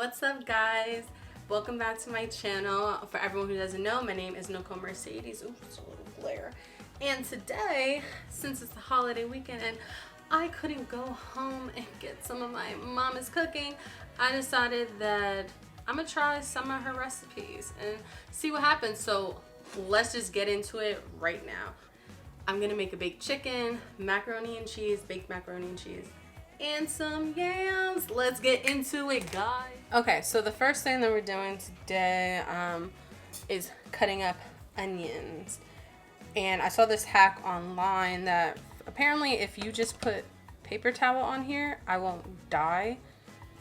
What's up, guys? Welcome back to my channel. For everyone who doesn't know, my name is Nicole Mercedes. Oops, it's a little glare. And today, since it's the holiday weekend and I couldn't go home and get some of my mama's cooking, I decided that I'm gonna try some of her recipes and see what happens. So let's just get into it right now. I'm gonna make a baked chicken, macaroni and cheese, baked macaroni and cheese, and some yams. Let's get into it, guys. Okay, so the first thing that we're doing today is cutting up onions. And I saw this hack online that apparently if you just put paper towel on here, I won't die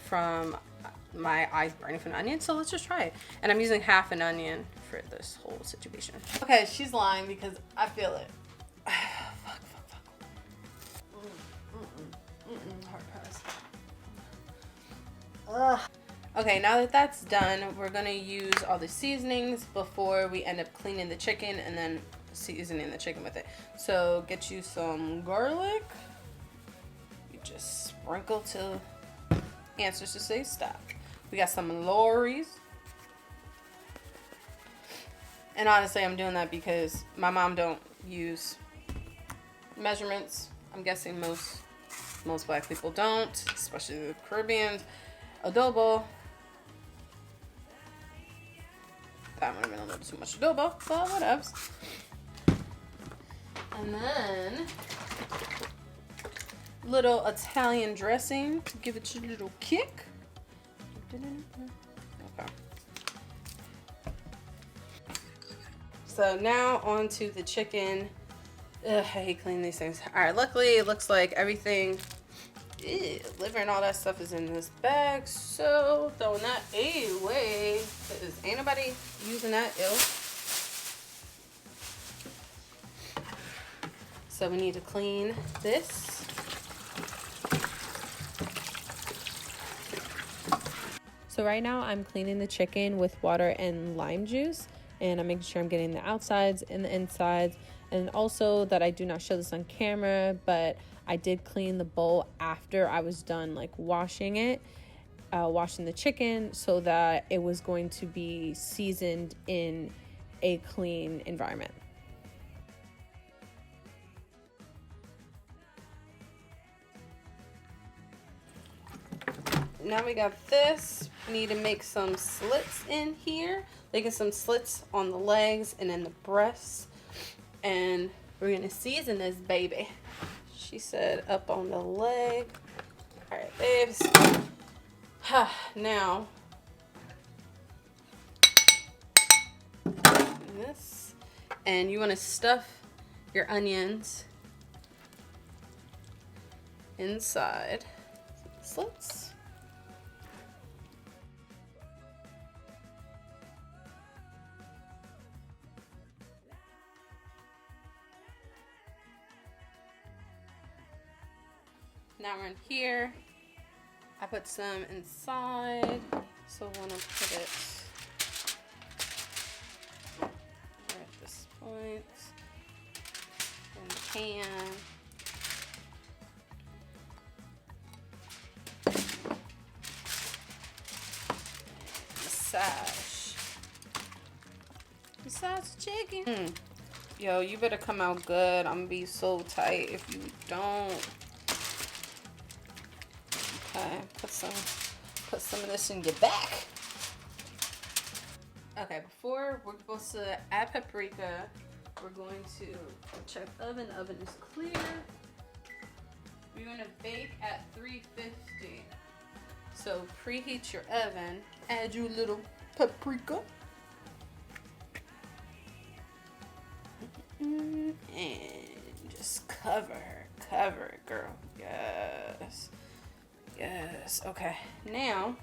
from my eyes burning from the onion. So let's just try it. And I'm using half an onion for this whole situation. Okay, she's lying because I feel it. Fuck. Hard pass. Ugh. Okay, now that that's done, we're gonna use all the seasonings before we end up cleaning the chicken and then seasoning the chicken with it. So get you some garlic. You just sprinkle till answers to say stop. We got some Lawrys. And honestly, I'm doing that because my mom don't use measurements. I'm guessing most black people don't, especially the Caribbeans. Adobo. That might have been a little too much adobo, but whatevs. And then little Italian dressing to give it a little kick. Okay. So now on to the chicken. Ugh, I hate cleaning these things. Alright, luckily it looks like everything, liver and all that stuff is in this bag. So throwing that away, because ain't nobody using that ill. So we need to clean this. So right now I'm cleaning the chicken with water and lime juice, and I'm making sure I'm getting the outsides and the insides. And also that I do not show this on camera, but I did clean the bowl after I was done washing it, washing the chicken, so that it was going to be seasoned in a clean environment. Now we got this. We need to make some slits in here. Making some slits on the legs and then the breasts. And we're gonna season this baby. She said up on the leg. All right, babes. Now, this, and you want to stuff your onions inside slits. Now we're in here. I put some inside, so I want to put it right at this point in the pan. Massage chicken. Yo, you better come out good. I'm gonna be so tight if you don't. Okay, put some of this in your back. Okay, before we're supposed to add paprika, we're going to check oven. The oven is clear. We're going to bake at 350. So preheat your oven. Add your little paprika. And just cover it, girl. Yes, okay. Now,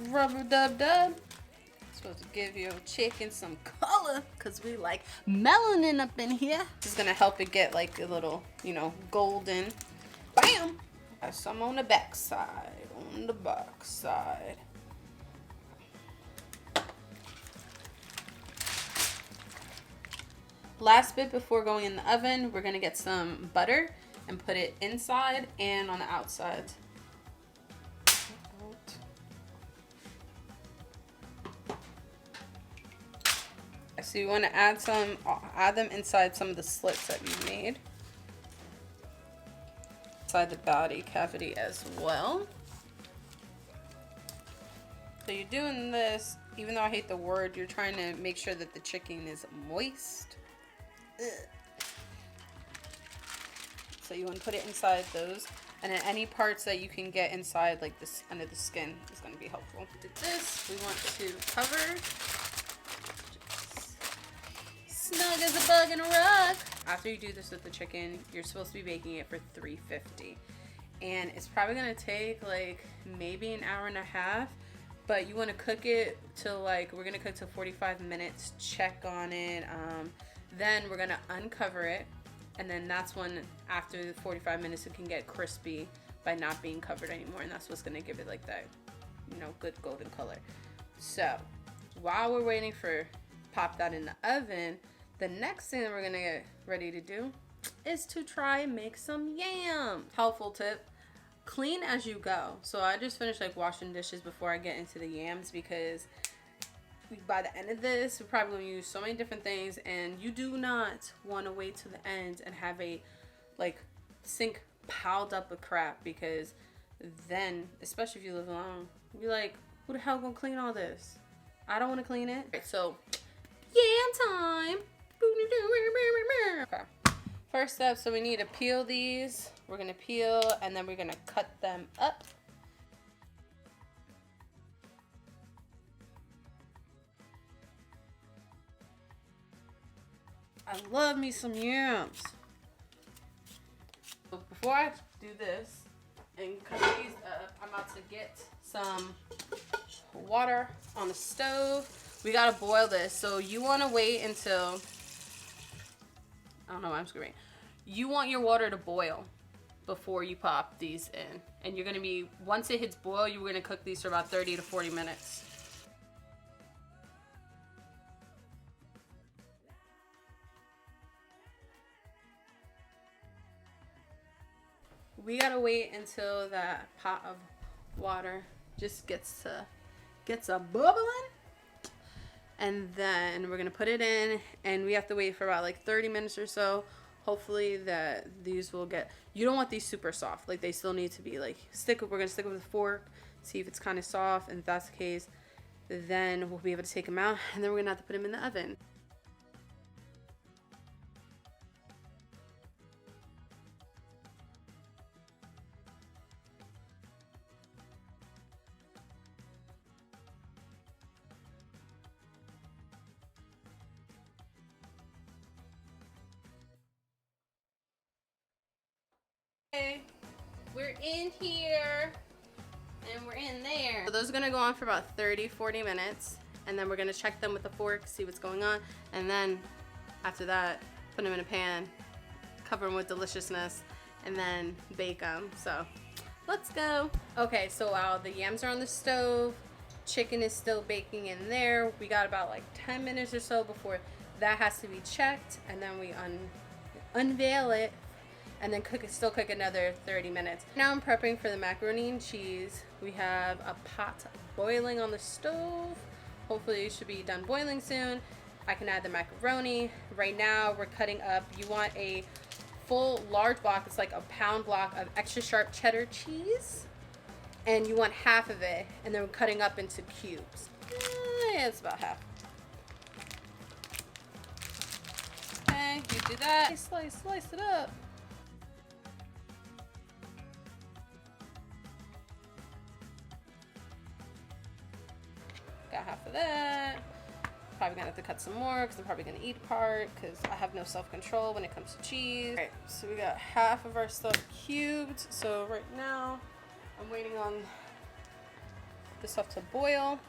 rubber-dub-dub. Supposed to give your chicken some color, because we like melanin up in here. This is going to help it get a little, golden. Bam! Got some on the back side. Last bit before going in the oven, we're going to get some butter and put it inside and on the outside. So you want to add them inside some of the slits that you made. Inside the body cavity as well. So you're doing this, even though I hate the word, you're trying to make sure that the chicken is moist. Ugh. So you want to put it inside those, and then any parts that you can get inside, like this under the skin, is going to be helpful. Did this, we want to cover. Snug as a bug in a rug. After you do this with the chicken, you're supposed to be baking it for 350, and it's probably going to take like maybe an hour and a half. But you want to cook it till like, we're going to cook till 45 minutes, check on it. Then we're going to uncover it. And then that's when, after the 45 minutes, it can get crispy by not being covered anymore. And that's what's going to give it like that, you know, good golden color. So while we're waiting for pop that in the oven, the next thing that we're going to get ready to do is to try and make some yams. Helpful tip. Clean as you go. So I just finished like washing dishes before I get into the yams, because by the end of this, we're probably going to use so many different things, and you do not want to wait to the end and have a like sink piled up with crap, because then, especially if you live alone, you're like, who the hell gonna clean all this? I don't want to clean it. Right, so yam time. Okay. First step, so we need to peel these. We're going to peel, and then we're going to cut them up. I love me some yams. So before I do this and cut these up, I'm about to get some water on the stove. We got to boil this. So you want to wait until, I don't know why I'm screaming. You want your water to boil before you pop these in. And you're going to be, once it hits boil, you're going to cook these for about 30 to 40 minutes. We got to wait until that pot of water just gets a bubbling. And then we're going to put it in, and we have to wait for about like 30 minutes or so. Hopefully that these will get, you don't want these super soft. Like they still need to be like, we're going to stick with a fork, see if it's kind of soft. And if that's the case, then we'll be able to take them out, and then we're going to have to put them in the oven. Okay, we're in here and we're in there. So those are gonna go on for about 30-40 minutes, and then we're gonna check them with a fork, see what's going on, and then after that, put them in a pan, cover them with deliciousness, and then bake them. So let's go. Okay, so while the yams are on the stove, chicken is still baking in there. We got about like 10 minutes or so before that has to be checked, and then we unveil it, and then still cook another 30 minutes. Now I'm prepping for the macaroni and cheese. We have a pot boiling on the stove. Hopefully it should be done boiling soon. I can add the macaroni. Right now we're cutting up, you want a full large block, it's like a pound block of extra sharp cheddar cheese. And you want half of it, and then we're cutting up into cubes. Yeah, it's about half. Okay, you do that. Slice it up. Got half of that. Probably gonna have to cut some more because I'm probably gonna eat part because I have no self-control when it comes to cheese. Alright, so we got half of our stuff cubed. So right now, I'm waiting on the stuff to boil.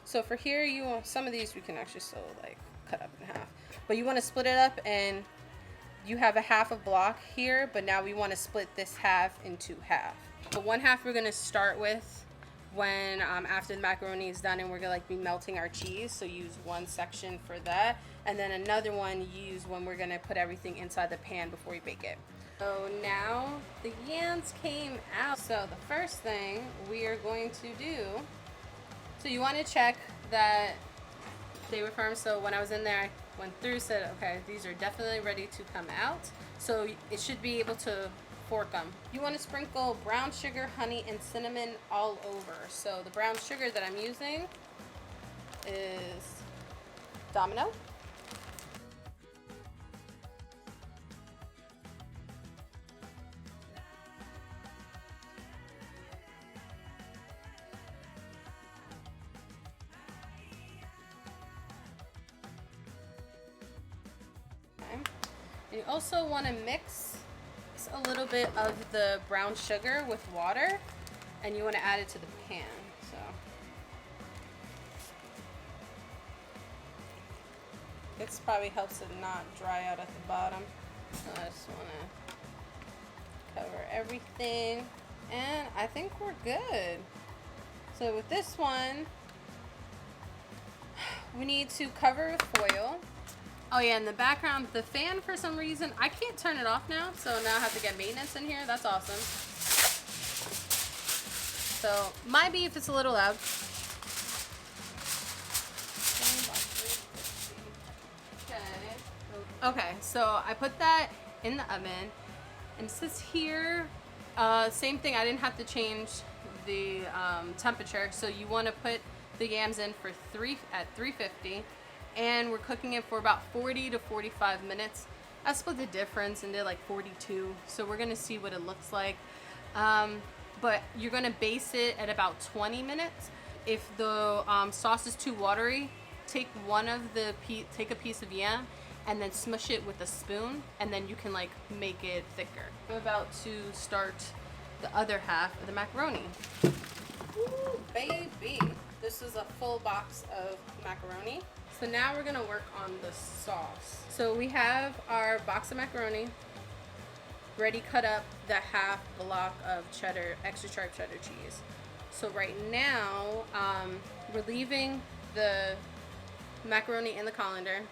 So for here, some of these we can actually still like cut up in half. But you want to split it up, and you have a half a block here, but now we want to split this half into half. The one half we're gonna start with when after the macaroni is done, and we're gonna like be melting our cheese. So use one section for that, and then another one use when we're gonna put everything inside the pan before we bake it. So now the yams came out. So the first thing we are going to do, so you want to check that They were firm, so when I was in there, I went through, said, okay, these are definitely ready to come out. So it should be able to fork them. You want to sprinkle brown sugar, honey, and cinnamon all over. So the brown sugar that I'm using is Domino. You also want to mix a little bit of the brown sugar with water, and you want to add it to the pan. So this probably helps it not dry out at the bottom. So I just want to cover everything, and I think we're good. So with this one, we need to cover with foil. Oh yeah, in the background, the fan, for some reason, I can't turn it off now, so now I have to get maintenance in here. That's awesome. So, might be if it's a little loud. Okay, so I put that in the oven, and it says here, same thing, I didn't have to change the temperature, so you want to put the yams in for at 350. And we're cooking it for about 40 to 45 minutes. I split the difference and did like 42. So we're gonna see what it looks like. But you're gonna base it at about 20 minutes. If the sauce is too watery, take a piece of yam and then smush it with a spoon, and then you can like make it thicker. I'm about to start the other half of the macaroni. Ooh, baby. This is a full box of macaroni. So now we're gonna work on the sauce. So we have our box of macaroni ready cut up, the half block of extra sharp cheddar cheese. So right now, we're leaving the macaroni in the colander.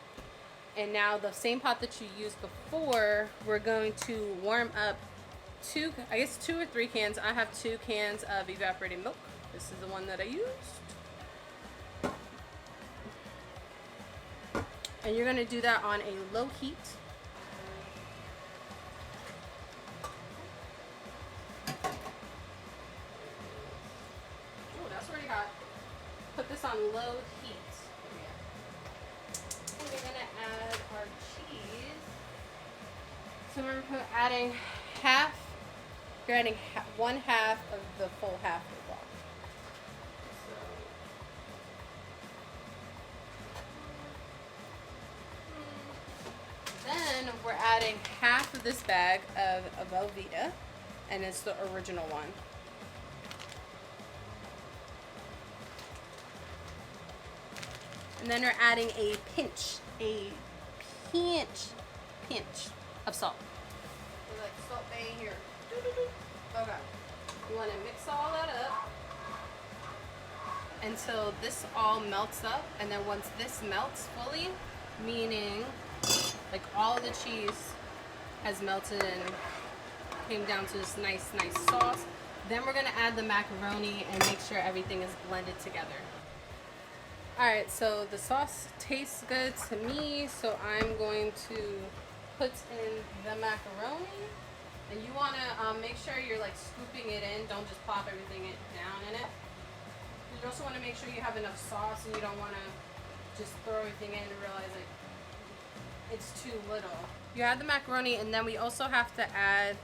And now the same pot that you used before, we're going to warm up 2 or 3 cans. I have 2 cans of evaporated milk. This is the one that I used. And you're gonna do that on a low heat. Oh, that's already hot. Put this on low heat. And we're gonna add our cheese. So we're adding you're adding 1/2 of the full half of the block. Then we're adding half of this bag of Velveeta, and it's the original one. And then we're adding a pinch of salt. We're like Salt Bay here. Okay. You want to mix all that up until this all melts up, and then once this melts fully, meaning like all the cheese has melted and came down to this nice sauce. Then we're gonna add the macaroni and make sure everything is blended together. Alright, so the sauce tastes good to me, so I'm going to put in the macaroni. And you wanna make sure you're like scooping it in, don't just plop everything down in it. You also wanna make sure you have enough sauce, and you don't wanna just throw everything in and realize like it's too little. You add the macaroni, and then we also have to add,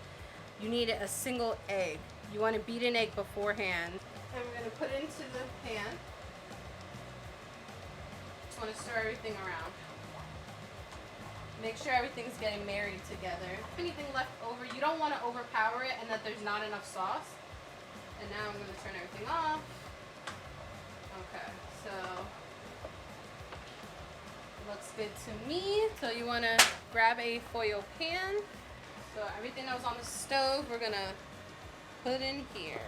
you need a single egg. You want to beat an egg beforehand. And we're going to put it into the pan. Just want to stir everything around. Make sure everything's getting married together. If anything left over, you don't want to overpower it and that there's not enough sauce. And now I'm going to turn everything off. Okay, so looks good to me. So you want to grab a foil pan. So everything that was on the stove, we're going to put in here.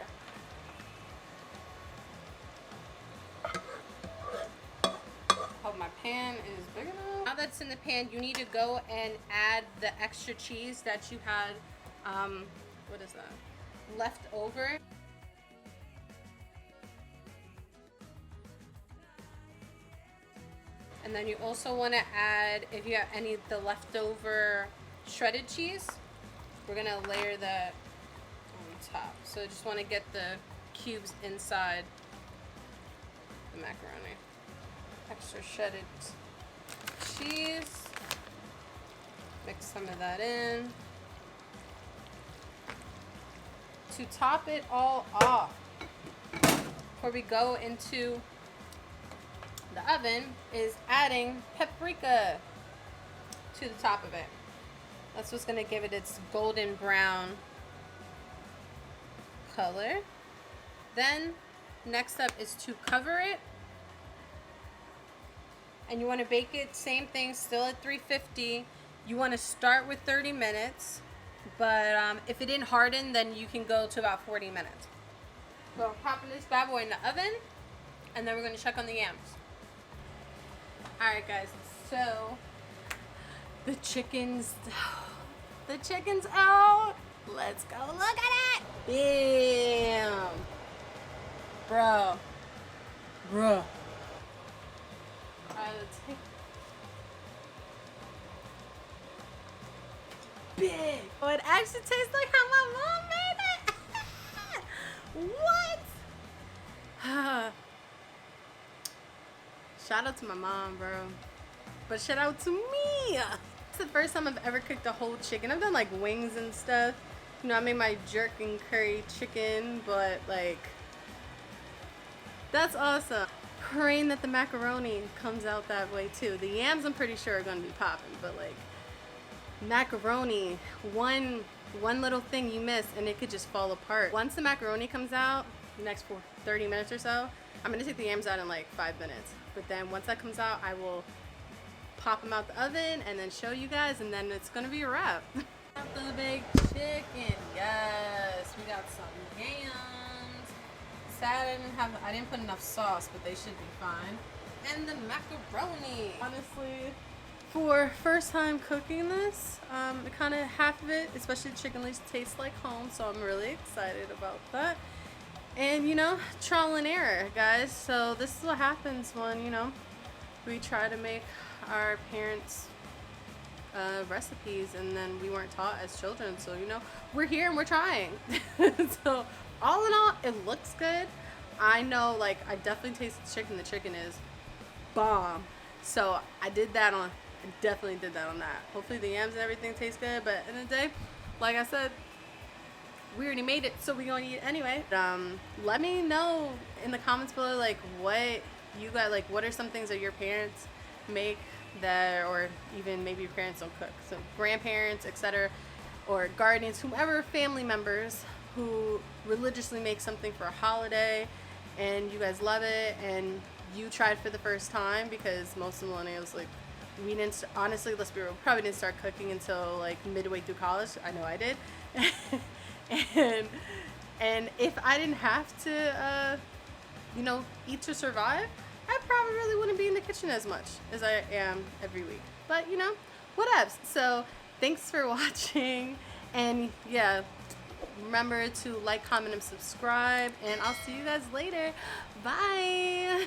Hope my pan is big enough. Now that's in the pan, you need to go and add the extra cheese that you had, what is that, left over. And then you also want to add, if you have any of the leftover shredded cheese, we're going to layer that on top. So just want to get the cubes inside the macaroni. Extra shredded cheese. Mix some of that in. To top it all off, before we go into the oven, is adding paprika to the top of it. That's what's going to give it its golden brown color. Then next up is to cover it, and you want to bake it same thing, still at 350. You want to start with 30 minutes, but if it didn't harden, then you can go to about 40 minutes. So I'm popping this bad boy in the oven, and then we're going to check on the yams. Alright guys, so the chicken's out. Let's go look at it. Bam. Bro. Alright, let's take big. Oh, it actually tastes like how my mom made it. What? Shout out to my mom, bro. But shout out to me. It's the first time I've ever cooked a whole chicken. I've done like wings and stuff. You know, I made my jerk and curry chicken, but like, that's awesome. Praying that the macaroni comes out that way too. The yams I'm pretty sure are gonna be popping, but like macaroni, one little thing you miss and it could just fall apart. Once the macaroni comes out, the next 30 minutes or so, I'm gonna take the yams out in like 5 minutes. But then once that comes out, I will pop them out the oven and then show you guys, and then it's gonna be a wrap. Got the baked chicken, yes. We got some yams. Sad I didn't put enough sauce, but they should be fine. And the macaroni. Honestly, for first time cooking this, kind of half of it, especially the chicken, at least tastes like home, so I'm really excited about that. And you know, trial and error, guys. So this is what happens when, you know, we try to make our parents' recipes and then we weren't taught as children. So, you know, we're here and we're trying. So all in all, it looks good. I know, like, I definitely taste the chicken. The chicken is bomb. So I definitely did that on that. Hopefully the yams and everything taste good. But at the end of the day, like I said, we already made it, so we're gonna eat it anyway. Let me know in the comments below, like, what you got, like, what are some things that your parents make that, or even maybe your parents don't cook. So grandparents, etc., or guardians, whomever, family members who religiously make something for a holiday and you guys love it and you tried for the first time, because most millennials, like, we didn't, honestly, let's be real, probably didn't start cooking until like midway through college. I know I did. And if I didn't have to, you know, eat to survive, I probably really wouldn't be in the kitchen as much as I am every week. But, you know, whatevs. So thanks for watching. And yeah, remember to like, comment, and subscribe. And I'll see you guys later. Bye.